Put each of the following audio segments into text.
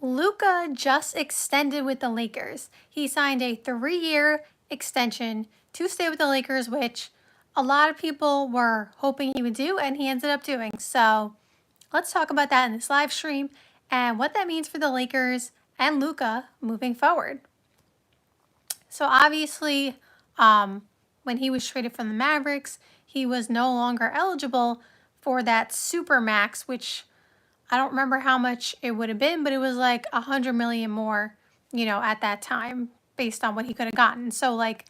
Luka just extended with the Lakers. He signed a 3-year extension to stay with the Lakers, which a lot of people were hoping he would do, and he ended up doing. So let's talk about that in this live stream and what that means for the Lakers and Luka moving forward. So obviously, when he was traded from the Mavericks, he was no longer eligible for that super max, which I don't remember how much it would have been, but it was like $100 million more, at that time based on what he could have gotten. So like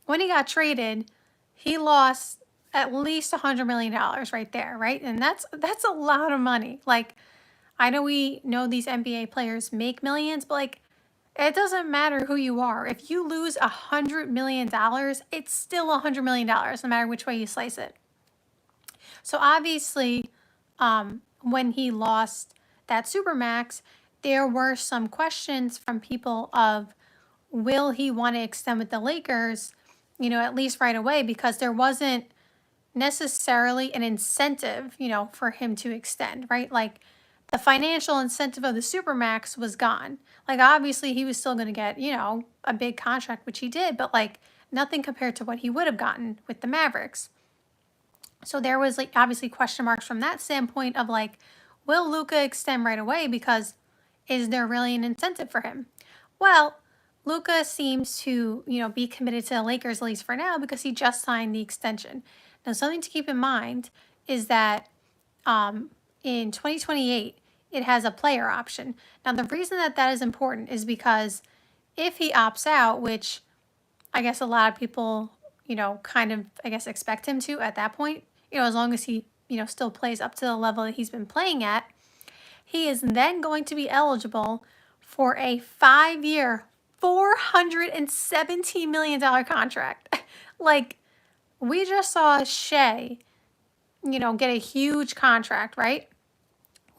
when he got traded, he lost at least $100 million right there, right? And that's a lot of money. Like, I know we know these NBA players make millions, but like it doesn't matter who you are. If you lose $100 million, it's still $100 million, no matter which way you slice it. So obviously, when he lost that Supermax, there were some questions from people of, will he want to extend with the Lakers, at least right away, because there wasn't necessarily an incentive, for him to extend, right? Like the financial incentive of the Supermax was gone. Like obviously he was still going to get, a big contract, which he did, but like nothing compared to what he would have gotten with the Mavericks. So there was like obviously question marks from that standpoint of like, will Luka extend right away? Because is there really an incentive for him? Well, Luka seems to, be committed to the Lakers at least for now because he just signed the extension. Now, something to keep in mind is that in 2028, it has a player option. Now, the reason that that is important is because if he opts out, which I guess a lot of people, kind of, expect him to at that point, as long as he, still plays up to the level that he's been playing at, he is then going to be eligible for a 5-year, $417 million contract. Like, we just saw Shea, get a huge contract, right?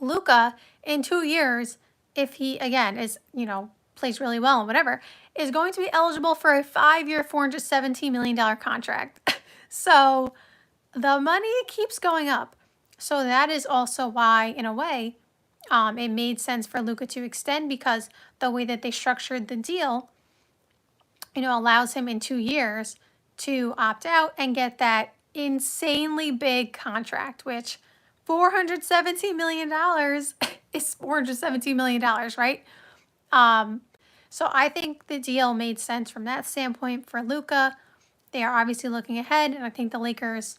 Luka, in 2 years, if he, again, is, plays really well and whatever, is going to be eligible for a 5-year, $417 million contract. So the money keeps going up. So that is also why, in a way, it made sense for Luka to extend, because the way that they structured the deal, allows him in 2 years to opt out and get that insanely big contract, which $417 million is $417 million, right? So I think the deal made sense from that standpoint for Luka. They are obviously looking ahead, and I think the Lakers,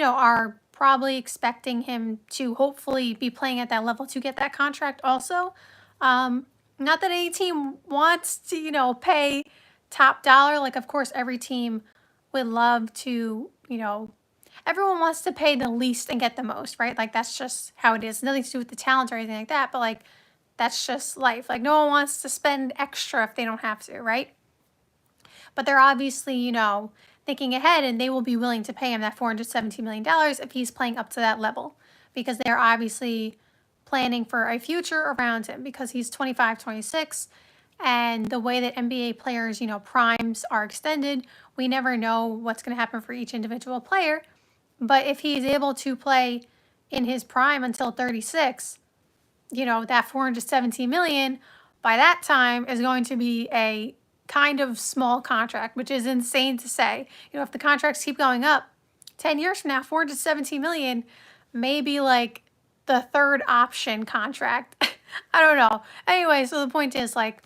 are probably expecting him to hopefully be playing at that level to get that contract also. Not that any team wants to, pay top dollar. Like, of course, every team would love to, everyone wants to pay the least and get the most, right? Like, that's just how it is. Nothing to do with the talent or anything like that, but like, that's just life. Like, no one wants to spend extra if they don't have to, right? But they're obviously, thinking ahead, and they will be willing to pay him that $417 million if he's playing up to that level, because they're obviously planning for a future around him, because he's 25, 26, and the way that NBA players, primes are extended, we never know what's going to happen for each individual player. But if he's able to play in his prime until 36, that $417 million by that time is going to be a kind of small contract, which is insane to say. If the contracts keep going up, 10 years from now, $417 million may be like the third option contract. I don't know. Anyway, so the point is, like,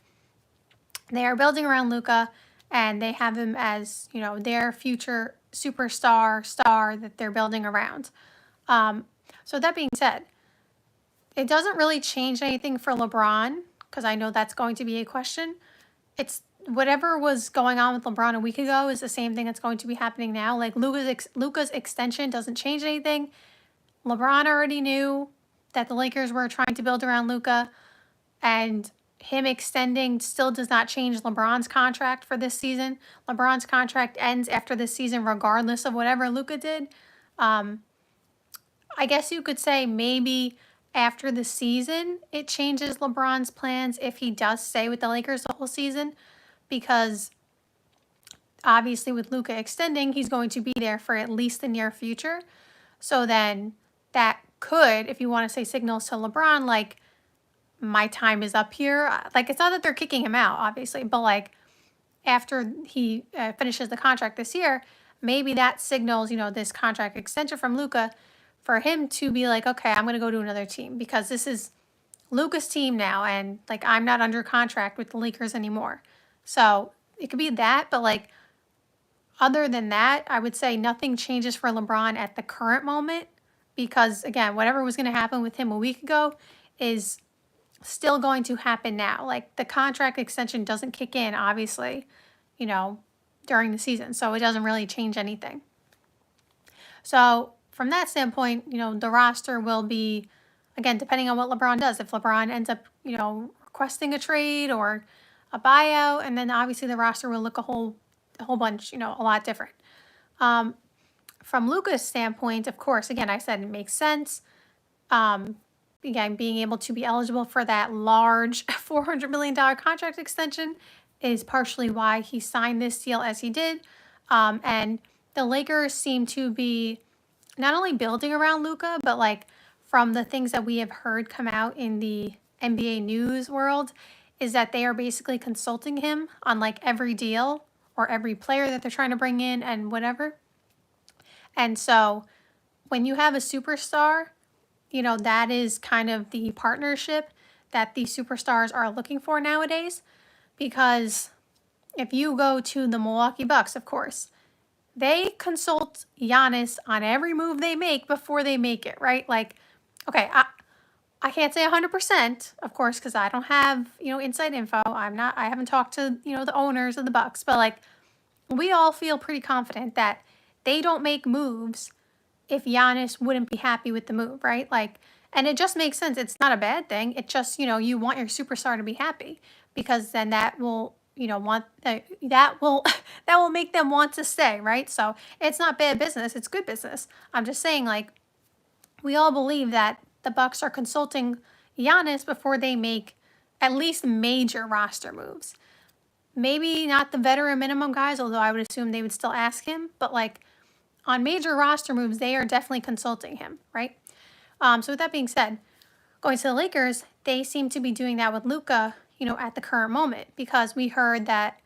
they are building around Luka, and they have him as, their future superstar star that they're building around. So that being said, it doesn't really change anything for LeBron, because I know that's going to be a question. It's whatever was going on with LeBron a week ago is the same thing that's going to be happening now. Like, Luka's extension doesn't change anything. LeBron already knew that the Lakers were trying to build around Luka, and him extending still does not change LeBron's contract for this season. LeBron's contract ends after this season regardless of whatever Luka did. I guess you could say maybe after the season it changes LeBron's plans if he does stay with the Lakers the whole season, because obviously with Luka extending, he's going to be there for at least the near future. So then that could, if you want to say, signals to LeBron, like, my time is up here. Like, it's not that they're kicking him out, obviously, but like after he finishes the contract this year, maybe that signals, this contract extension from Luca for him to be like, okay, I'm going to go to another team because this is Luca's team now. And like, I'm not under contract with the Lakers anymore. So it could be that. But like, other than that, I would say nothing changes for LeBron at the current moment because, again, whatever was going to happen with him a week ago is still going to happen now. Like, the contract extension doesn't kick in, obviously, during the season. So it doesn't really change anything. So from that standpoint, the roster will be, again, depending on what LeBron does. If LeBron ends up, requesting a trade or a buyout, and then obviously the roster will look a whole bunch, a lot different. From Luca's standpoint, of course, again, I said it makes sense. Again, being able to be eligible for that large $400 million contract extension is partially why he signed this deal as he did. And the Lakers seem to be not only building around Luka, but like from the things that we have heard come out in the NBA news world is that they are basically consulting him on like every deal or every player that they're trying to bring in and whatever. And so when you have a superstar, that is kind of the partnership that the superstars are looking for nowadays. Because if you go to the Milwaukee Bucks, of course, they consult Giannis on every move they make before they make it, right? Like, okay, I can't say 100%, of course, because I don't have, inside info. I haven't talked to, the owners of the Bucks, but like, we all feel pretty confident that they don't make moves if Giannis wouldn't be happy with the move, right? Like, and it just makes sense. It's not a bad thing. It just, you want your superstar to be happy because then that will, that will that will make them want to stay, right? So it's not bad business. It's good business. I'm just saying, like, we all believe that the Bucks are consulting Giannis before they make at least major roster moves. Maybe not the veteran minimum guys, although I would assume they would still ask him. But like on major roster moves, they are definitely consulting him, right? So with that being said, going to the Lakers, they seem to be doing that with Luka, at the current moment because we heard that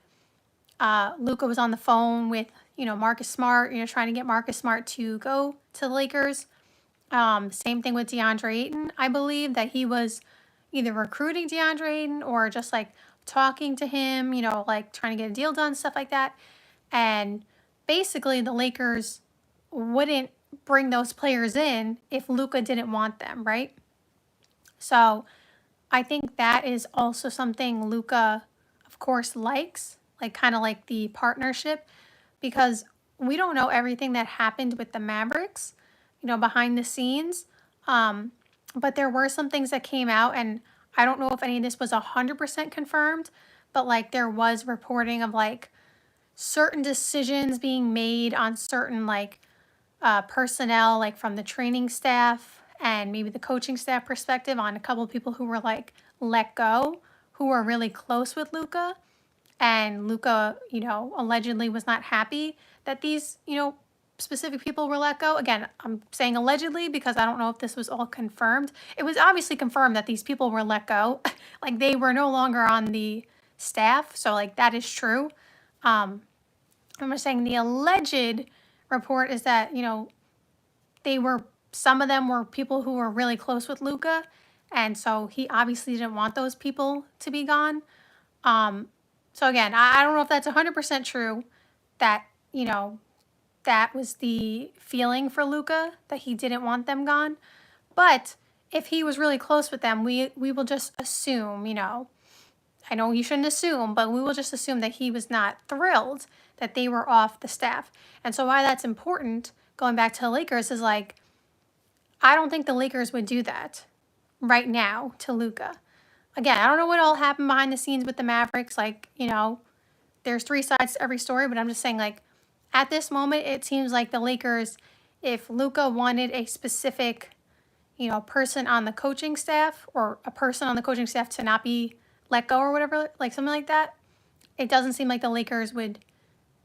Luka was on the phone with, Marcus Smart, trying to get Marcus Smart to go to the Lakers. Same thing with DeAndre Ayton. I believe that he was either recruiting DeAndre Ayton or just like talking to him, like trying to get a deal done, stuff like that. And basically the Lakers wouldn't bring those players in if Luka didn't want them, right? So I think that is also something Luka, of course, likes, like kind of like the partnership, because we don't know everything that happened with the Mavericks, behind the scenes. But there were some things that came out, and I don't know if any of this was 100% confirmed, but like there was reporting of like certain decisions being made on certain like personnel, like from the training staff and maybe the coaching staff perspective on a couple of people who were like let go, who were really close with Luka. And Luka, allegedly was not happy that these, specific people were let go. Again, I'm saying allegedly because I don't know if this was all confirmed. It was obviously confirmed that these people were let go. Like they were no longer on the staff. So like that is true. I'm just saying the alleged report is that, some of them were people who were really close with Luka. And so he obviously didn't want those people to be gone. So again, I don't know if that's 100% true that, that was the feeling for Luka, that he didn't want them gone. But if he was really close with them, we will just assume, I know you shouldn't assume, but we will just assume that he was not thrilled that they were off the staff. And so why that's important, going back to the Lakers, is like, I don't think the Lakers would do that right now to Luka. Again, I don't know what all happened behind the scenes with the Mavericks. Like, there's three sides to every story, but I'm just saying, like, at this moment, it seems like the Lakers, if Luka wanted a specific, person on the coaching staff or a person on the coaching staff to not be let go or whatever, like something like that, it doesn't seem like the Lakers would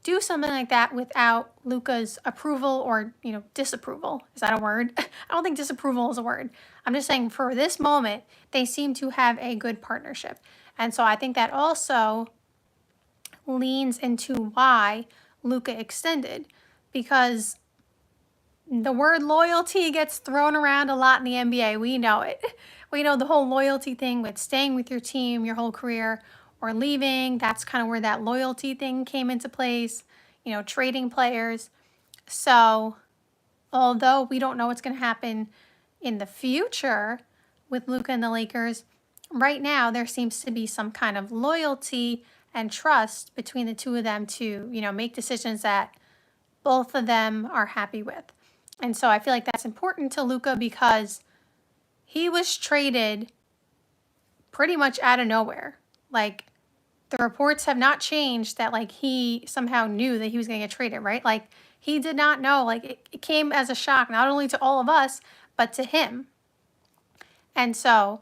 do something like that without Luka's approval or, disapproval. Is that a word? I don't think disapproval is a word. I'm just saying for this moment, they seem to have a good partnership. And so I think that also leans into why Luka extended, because the word loyalty gets thrown around a lot in the NBA. We know it. We know the whole loyalty thing with staying with your team your whole career or leaving. That's kind of where that loyalty thing came into place, trading players. So although we don't know what's going to happen in the future with Luka and the Lakers, right now there seems to be some kind of loyalty and trust between the two of them to, make decisions that both of them are happy with. And so I feel like that's important to Luka because he was traded pretty much out of nowhere. Like, the reports have not changed that, like, he somehow knew that he was going to get traded, right? Like, he did not know. Like, it came as a shock, not only to all of us, but to him. And so,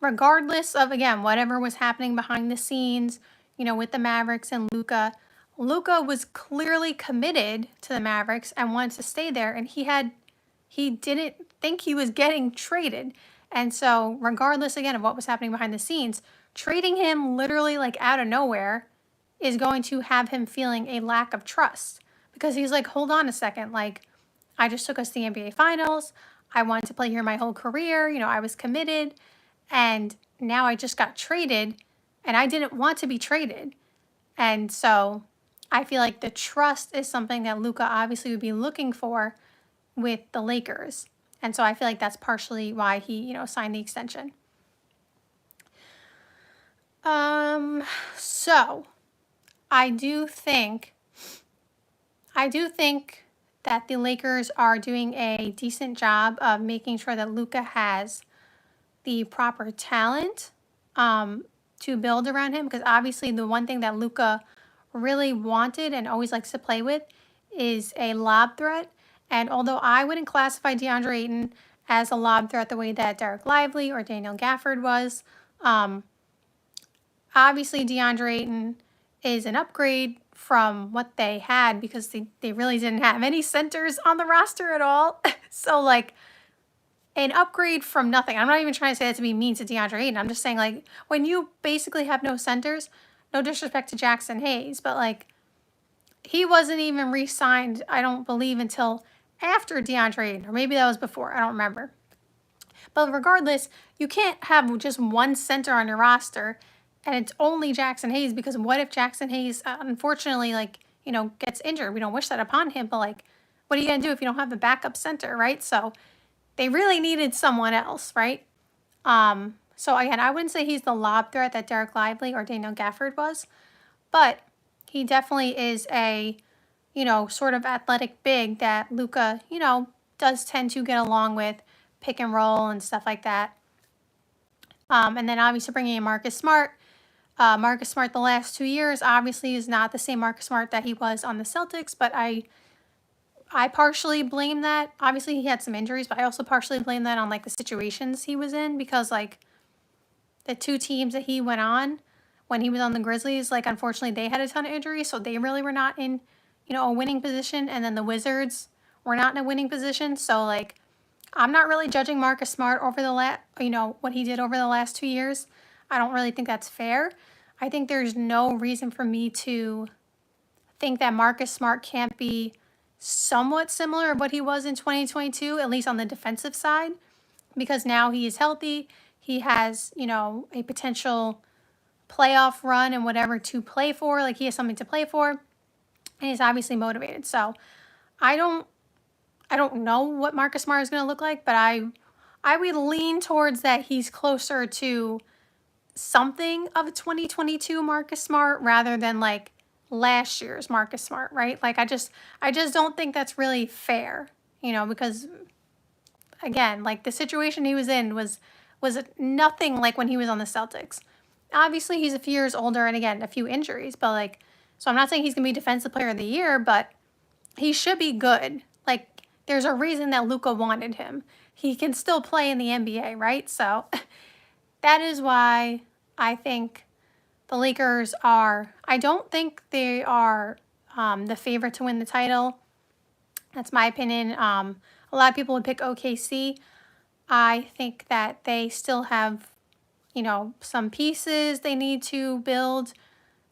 regardless of, again, whatever was happening behind the scenes, with the Mavericks and Luka, Luka was clearly committed to the Mavericks and wanted to stay there, and he didn't think he was getting traded. And so regardless, again, of what was happening behind the scenes, trading him literally like out of nowhere is going to have him feeling a lack of trust, because he's like, hold on a second, like, I just took us to the NBA Finals. I wanted to play here my whole career. I was committed, and now I just got traded, and I didn't want to be traded. And so I feel like the trust is something that Luka obviously would be looking for with the Lakers. And so I feel like that's partially why he, signed the extension. So I do think that the Lakers are doing a decent job of making sure that Luka has the proper talent to build around him, because obviously the one thing that Luka really wanted and always likes to play with is a lob threat. And although I wouldn't classify DeAndre Ayton as a lob threat the way that Derek Lively or Daniel Gafford was, obviously DeAndre Ayton is an upgrade from what they had, because they really didn't have any centers on the roster at all. So, like, an upgrade from nothing. I'm not even trying to say that to be mean to DeAndre Ayton. I'm just saying, like, when you basically have no centers, no disrespect to Jackson Hayes, but, like, he wasn't even re-signed, I don't believe, until after DeAndre Ayton, or maybe that was before. I don't remember. But regardless, you can't have just one center on your roster and it's only Jackson Hayes, because what if Jackson Hayes, unfortunately, like, gets injured? We don't wish that upon him, but, like, what are you going to do if you don't have a backup center, right? So they really needed someone else, right? So again, I wouldn't say he's the lob threat that Derek Lively or Daniel Gafford was, but he definitely is a, sort of athletic big that Luka, does tend to get along with, pick and roll and stuff like that. And then obviously bringing in Marcus Smart. Marcus Smart the last 2 years obviously is not the same Marcus Smart that he was on the Celtics, but I partially blame that. Obviously he had some injuries, but I also partially blame that on, like, the situations he was in, because, like, the two teams that he went on when he was on the Grizzlies, like, unfortunately they had a ton of injuries, so they really were not in, a winning position, and then the Wizards were not in a winning position. So, like, I'm not really judging Marcus Smart over what he did over the last 2 years. I don't really think that's fair. I think there's no reason for me to think that Marcus Smart can't be somewhat similar to what he was in 2022, at least on the defensive side, because now he is healthy. He has, a potential playoff run and whatever to play for. Like, he has something to play for, and he's obviously motivated. So I don't know what Marcus Smart is going to look like, but I would lean towards that he's closer to something of a 2022 Marcus Smart rather than, like, last year's Marcus Smart, right? Like, I just don't think that's really fair, because, again, like, the situation he was in was nothing like when he was on the Celtics. Obviously, he's a few years older, and again, a few injuries, but, like, so I'm not saying he's going to be Defensive Player of the Year, but he should be good. Like, there's a reason that Luka wanted him. He can still play in the NBA, right? So that is why I think the Lakers I don't think they are the favorite to win the title. That's my opinion. A lot of people would pick OKC. I think that they still have, some pieces they need to build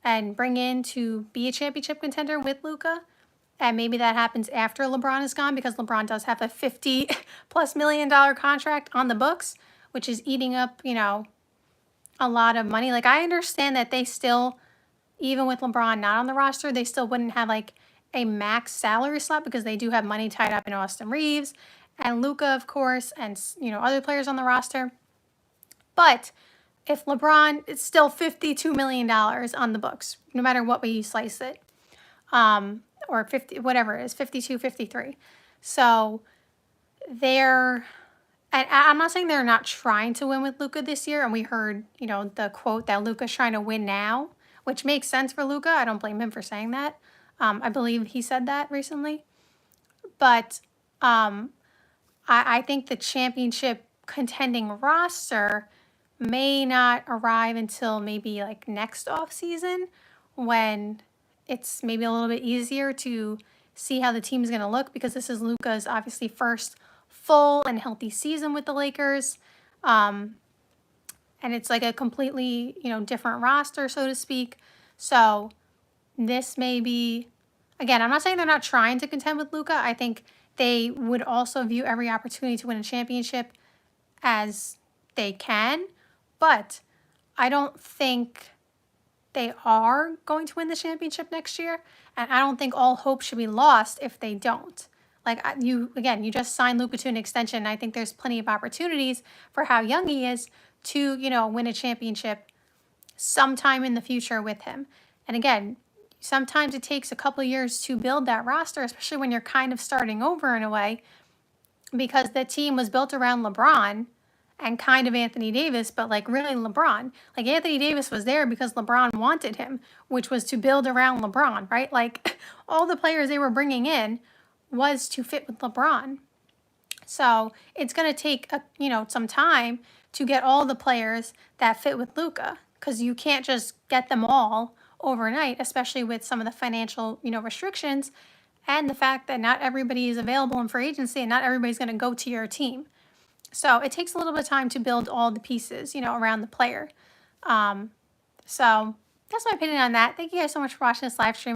and bring in to be a championship contender with Luca. And maybe that happens after LeBron is gone, because LeBron does have a $50+ million contract on the books, which is eating up, a lot of money. Like, I understand that they still, even with LeBron not on the roster, they still wouldn't have like a max salary slot, because they do have money tied up in Austin Reeves and Luca, of course, and other players on the roster. But if LeBron, it's still $52 million on the books, no matter what way you slice it. Or 50, whatever it is, 52, 53. So they're, and I'm not saying they're not trying to win with Luca this year. And we heard, the quote that Luca's trying to win now, which makes sense for Luca. I don't blame him for saying that. I believe he said that recently. But I think the championship contending roster may not arrive until maybe like next off season, when it's maybe a little bit easier to see how the team's going to look, because this is Luka's obviously first full and healthy season with the Lakers. And it's like a completely, different roster, so to speak. So this may be, again, I'm not saying they're not trying to contend with Luka. I think they would also view every opportunity to win a championship as they can, but I don't think they are going to win the championship next year, and I don't think all hope should be lost if they don't. Like, you just signed Luka to an extension, and I think there's plenty of opportunities for how young he is to, win a championship sometime in the future with him. And again, sometimes it takes a couple of years to build that roster, especially when you're kind of starting over in a way, because the team was built around LeBron and kind of Anthony Davis, but like really LeBron. Like, Anthony Davis was there because LeBron wanted him, which was to build around LeBron, right? Like, all the players they were bringing in was to fit with LeBron. So it's going to take, some time to get all the players that fit with Luka, because you can't just get them all overnight, especially with some of the financial, restrictions, and the fact that not everybody is available in free agency and not everybody's going to go to your team. So it takes a little bit of time to build all the pieces, around the player. So that's my opinion on that. Thank you guys so much for watching this live stream.